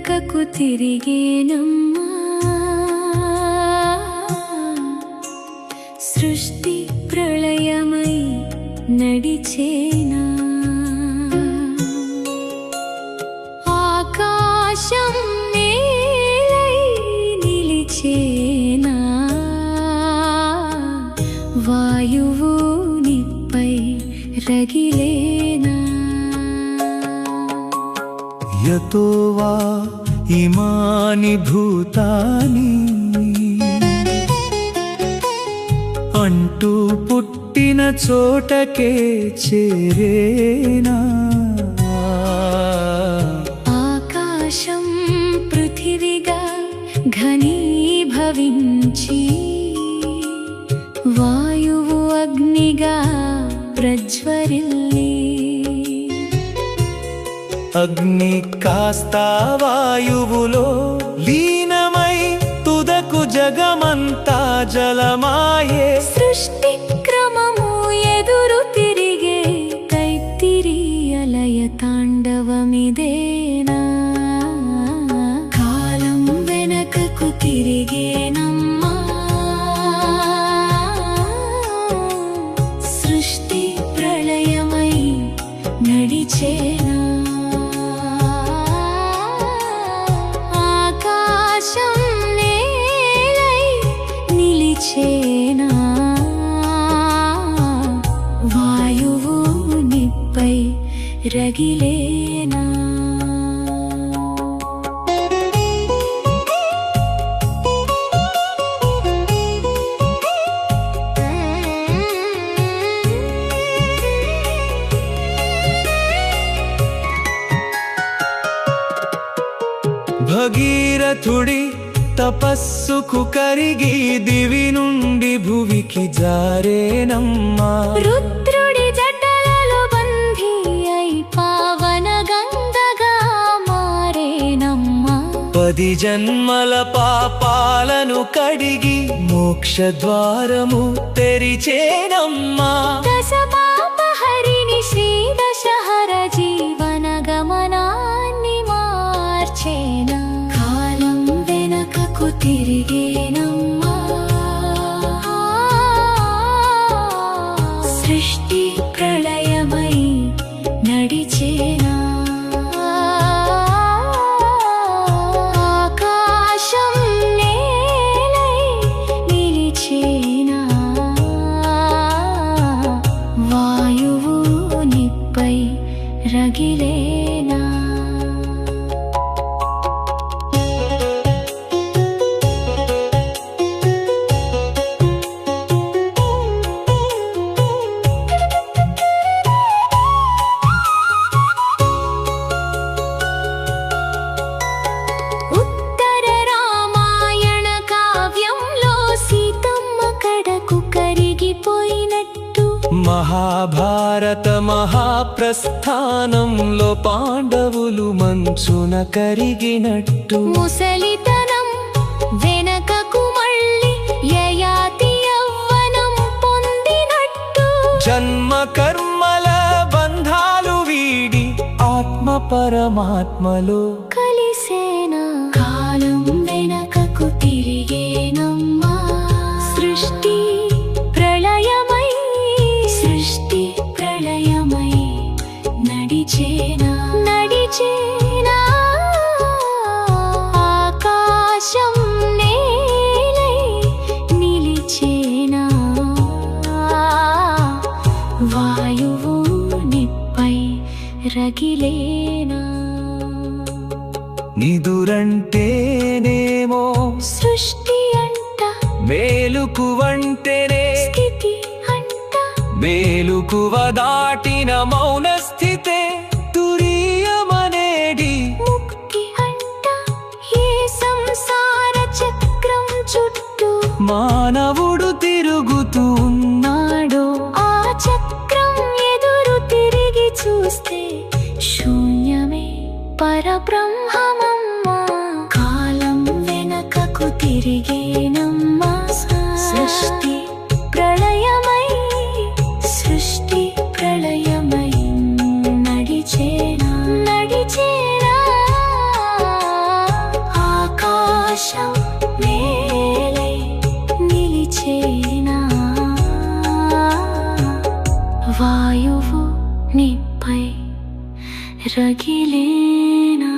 వెనకకు తిరిగేనమ్మా సృష్టి ప్రళయమై నడిచేనా ఆకాశం నేలై నిలిచేనా వాయువు నిప్పై రగిలేనా యతో వా ఇమాని భూతాని అంటూ పుట్టిన చోటకే చేరేనా ఆకాశం పృథివిగా ఘనీభవించి వాయువు అగ్నిగా ప్రజ్వరిల్లి అగ్ని కాస్త వాయువులో లీనమై తుదకు జగమంతా జలమాయే సృష్టి క్రమము ఎదురు తిరిగే కైత్తిరీయలయ తాండవమిదేనా కాలం వెనకకు తిరిగేనమ్మా సృష్టి ప్రళయమై నడిచేనా ఆకాశం నేలై నిలిచేనా వాయువు నిప్పై రగిలేనా భగీరథుడి తపస్సుకు కరిగి దివి నుండి భువికి జారేనమ్మా రుద్రుడి జటలలో బంధీ అయి పావన గంగగా మారేనమ్మా 10 జన్మల పాపాలను కడిగి మోక్ష ద్వారము తెరిచేనమ్మా దశపాపహరిణి శ్రీ దశహర జీవన గమనాన్ని మార్చేనా కాలం వెనకకు తిరిగేనమ్మా సృష్టి ప్రళయమై నడిచేనా ఆకాశం నేలై నిలిచేనా వాయువు నిప్పై రగిలేనా ఉత్తర రామాయణ కావ్యంలో సీతమ్మ కడకు కరిగిపోయినట్టు మహాభారత మహాప్రస్థానంలో పాండవులు మంచున కరిగినట్టు ముసలితనం వెనకకు మళ్ళీ యయాతి యవ్వనం పొందినట్టు జన్మ కర్మల బంధాలు వీడి ఆత్మ పరమాత్మలో కలిసేనా కాలం వెనకకు తిరిగేనమ్మా సృష్టి ప్రళయమై నడిచేనా ఆకాశం నేలై నిలిచేనా వాయువు నిప్పై రగిలేనా నిదురంటేనేమో సృష్టి అంట మేలుకువంటేనే స్థితి అంట మేలుకువ దాటిన మౌన స్థితే తురియమనేడి ముక్తి అంట ఏ సంసార చక్రం చుట్టూ మానవుడు తిరుగుతూ నాడో ఆ చక్రం ఎదురు తిరిగి చూస్తే శూన్యమే పరబ్రహ్మమమ్మా కాలం వెనకకు తిరిగేనమ్మా సృష్టి ప్రళయమై నడిచేనా ఆకాశం నేలై నిలిచేనా వాయువు నిపై రగిలేనా